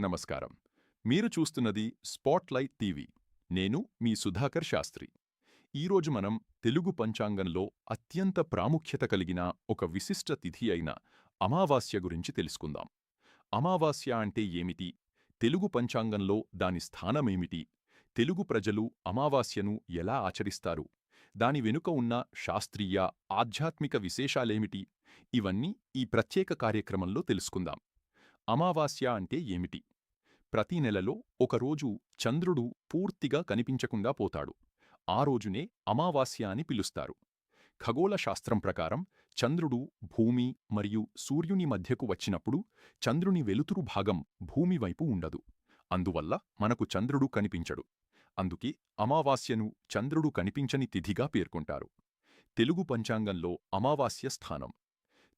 నమస్కారం. మీరు చూస్తున్నది స్పాట్లైట్ టీవీ. నేను మీ సుధాకర్ శాస్త్రి. ఈరోజు మనం తెలుగు పంచాంగంలో అత్యంత ప్రాముఖ్యత కలిగిన ఒక విశిష్ట తిథి అయిన అమావాస్య గురించి తెలుసుకుందాం. అమావాస్య అంటే ఏమిటి? తెలుగు పంచాంగంలో దాని స్థానమేమిటి? తెలుగు ప్రజలు అమావాస్యను ఎలా ఆచరిస్తారు? దాని వెనుక ఉన్న శాస్త్రీయ, ఆధ్యాత్మిక విశేషాలేమిటి? ఇవన్నీ ఈ ప్రత్యేక కార్యక్రమంలో తెలుసుకుందాం. అమావాస్య అంటే ఏమిటి? ప్రతి నెలలో ఒకరోజు చంద్రుడు పూర్తిగా కనిపించకుండా పోతాడు. ఆ రోజునే అమావాస్య అని పిలుస్తారు. ఖగోళ శాస్త్రం ప్రకారం చంద్రుడు భూమి మరియు సూర్యుని మధ్యకు వచ్చినప్పుడు చంద్రుని వెలుతురు భాగం భూమి వైపు ఉండదు. అందువల్ల మనకు చంద్రుడు కనిపించడు. అందుకే అమావాస్యను చంద్రుడు కనిపించని తిథిగా పేర్కొంటారు. తెలుగు పంచాంగంలో అమావాస్య స్థానం.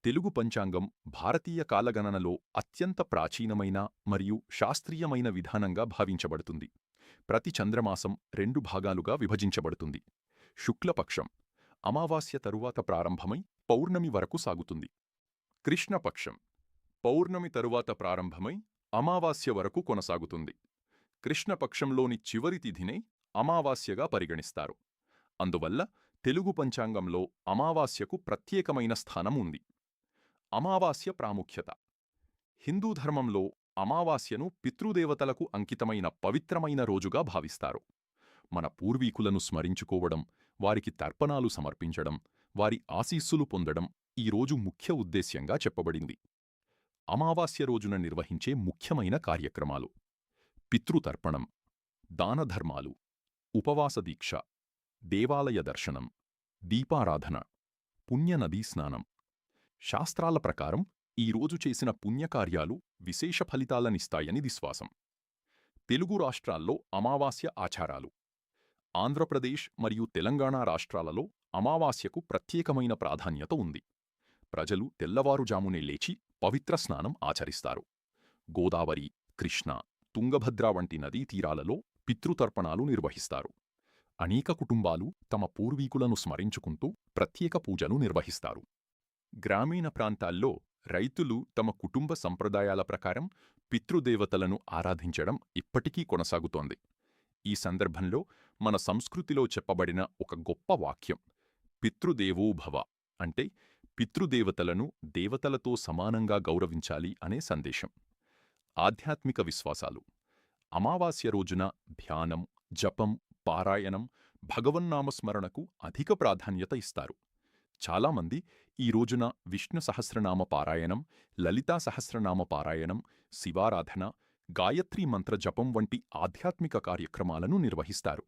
తెలుగు పంచాంగం భారతీయ కాలగణనలో అత్యంత ప్రాచీనమైన మరియు శాస్త్రీయమైన విధానంగా భావించబడుతుంది. ప్రతి చంద్రమాసం 2 భాగాలుగా విభజించబడుతుంది. శుక్లపక్షం అమావాస్య తరువాత ప్రారంభమై పౌర్ణమి వరకు సాగుతుంది. కృష్ణపక్షం పౌర్ణమి తరువాత ప్రారంభమై అమావాస్య వరకు కొనసాగుతుంది. కృష్ణపక్షంలోని చివరి తిథినే అమావాస్యగా పరిగణిస్తారు. అందువల్ల తెలుగు పంచాంగంలో అమావాస్యకు ప్రత్యేకమైన స్థానం ఉంది. అమావాస్య ప్రాముఖ్యత. హిందూ ధర్మంలో అమావాస్యను పితృదేవతలకు అంకితమైన పవిత్రమైన రోజుగా భావిస్తారు. మన పూర్వీకులను స్మరించుకోవడం, వారికి తర్పణాలు సమర్పించడం, వారి ఆశీస్సులు పొందడం ఈ రోజు ముఖ్య ఉద్దేశ్యంగా చెప్పబడింది. అమావాస్య రోజున నిర్వహించే ముఖ్యమైన కార్యక్రమాలు: పితృతర్పణం, దానధర్మాలు, ఉపవాస దీక్ష, దేవాలయ దర్శనం, దీపారాధన, పుణ్యనదీ స్నానం. శాస్త్రాల ప్రకారం ఈ రోజు చేసిన పుణ్యకార్యాలు విశేష ఫలితాలనిస్తాయని విశ్వాసం. తెలుగు రాష్ట్రాల్లో అమావాస్య ఆచారాలు. ఆంధ్రప్రదేశ్ మరియు తెలంగాణ రాష్ట్రాలలో అమావాస్యకు ప్రత్యేకమైన ప్రాధాన్యత ఉంది. ప్రజలు తెల్లవారుజామునే లేచి పవిత్ర స్నానం ఆచరిస్తారు. గోదావరి, కృష్ణ, తుంగభద్ర వంటి నదీ తీరాలలో పితృతర్పణాలు నిర్వహిస్తారు. అనేక కుటుంబాలు తమ పూర్వీకులను స్మరించుకుంటూ ప్రత్యేక పూజలు నిర్వహిస్తారు. గ్రామీణ ప్రాంతాల్లో రైతులు తమ కుటుంబ సంప్రదాయాల ప్రకారం పితృదేవతలను ఆరాధించడం ఇప్పటికీ కొనసాగుతోంది. ఈ సందర్భంలో మన సంస్కృతిలో చెప్పబడిన ఒక గొప్ప వాక్యం పితృదేవోభవ అంటే పితృదేవతలను దేవతలతో సమానంగా గౌరవించాలి అనే సందేశం. ఆధ్యాత్మిక విశ్వాసాలు. అమావాస్య రోజున ధ్యానం, జపం, పారాయణం, భగవన్నామస్మరణకు అధిక ప్రాధాన్యత ఇస్తారు. చాలామంది ఈ రోజున విష్ణు సహస్రనామ పారాయణం, లలితా సహస్రనామ పారాయణం, శివారాధన, గాయత్రీ మంత్ర జపం వంటి ఆధ్యాత్మిక కార్యక్రమాలను నిర్వహిస్తారు.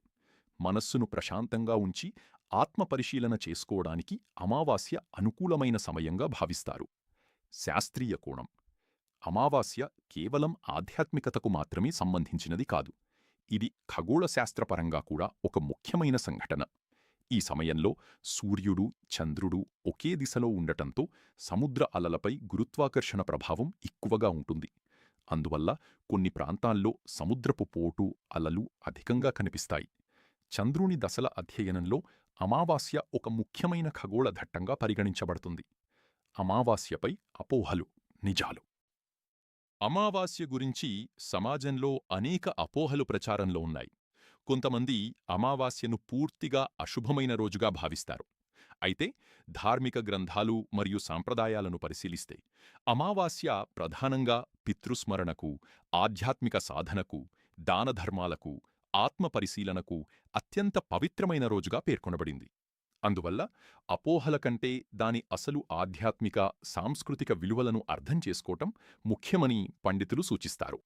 మనస్సును ప్రశాంతంగా ఉంచి ఆత్మపరిశీలన చేసుకోవడానికి అమావాస్య అనుకూలమైన సమయంగా భావిస్తారు. శాస్త్రీయ కోణం. అమావాస్య కేవలం ఆధ్యాత్మికతకు మాత్రమే సంబంధించినది కాదు. ఇది ఖగోళశాస్త్రపరంగా కూడా ఒక ముఖ్యమైన సంఘటన. ఈ సమయంలో సూర్యుడు, చంద్రుడు ఒకే దిశలో ఉండటంతో సముద్ర అలలపై గురుత్వాకర్షణ ప్రభావం ఎక్కువగా ఉంటుంది. అందువల్ల కొన్ని ప్రాంతాల్లో సముద్రపు పోటు, అలలు అధికంగా కనిపిస్తాయి. చంద్రుని దశల అధ్యయనంలో అమావాస్య ఒక ముఖ్యమైన ఖగోళ ఘట్టంగా పరిగణించబడుతుంది. అమావాస్యపై అపోహలు, నిజాలు. అమావాస్య గురించి సమాజంలో అనేక అపోహలు ప్రచారంలో ఉన్నాయి. కొంతమంది అమావాస్యను పూర్తిగా అశుభమైన రోజుగా భావిస్తారు. అయితే ధార్మిక గ్రంథాలు మరియు సాంప్రదాయాలను పరిశీలిస్తే అమావాస్య ప్రధానంగా పితృస్మరణకు, ఆధ్యాత్మిక సాధనకు, దానధర్మాలకు, ఆత్మపరిశీలనకు అత్యంత పవిత్రమైన రోజుగా పేర్కొనబడింది. అందువల్ల అపోహల కంటే దాని అసలు ఆధ్యాత్మిక, సాంస్కృతిక విలువలను అర్థం చేసుకోవటం ముఖ్యమని పండితులు సూచిస్తారు.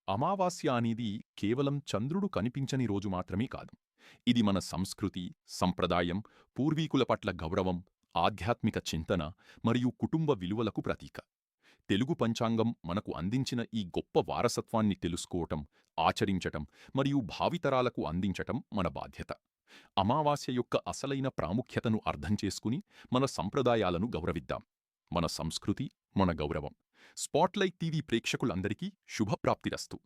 అమావాస్య అనేది కేవలం చంద్రుడు కనిపించని రోజు మాత్రమే కాదు. ఇది మన సంస్కృతి, సంప్రదాయం, పూర్వీకుల పట్ల గౌరవం, ఆధ్యాత్మిక చింతన మరియు కుటుంబ విలువలకు ప్రతీక. తెలుగు పంచాంగం మనకు అందించిన ఈ గొప్ప వారసత్వాన్ని తెలుసుకోవటం, ఆచరించటం మరియు భావితరాలకు అందించటం మన బాధ్యత. అమావాస్య యొక్క అసలైన ప్రాముఖ్యతను అర్థం చేసుకుని మన సంప్రదాయాలను గౌరవిద్దాం. మన సంస్కృతి, మన గౌరవం. స్పాట్లైట్ టీవీ ప్రేక్షకులందరికీ శుభప్రాప్తిరస్తు.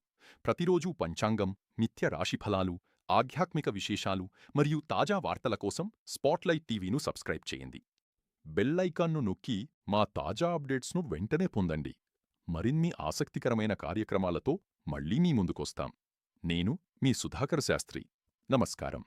ప్రతిరోజూ పంచాంగం, నిత్య రాశిఫలాలు, ఆధ్యాత్మిక విశేషాలు మరియు తాజా వార్తల కోసం స్పాట్లైట్ టీవీను సబ్స్క్రైబ్ చేయండి. బెల్ ఐకాన్ను నొక్కి మా తాజా అప్డేట్స్ను వెంటనే పొందండి. మరిన్ని ఆసక్తికరమైన కార్యక్రమాలతో మళ్ళీ మీ ముందుకొస్తాం. నేను మీ సుధాకర్ శాస్త్రి. నమస్కారం.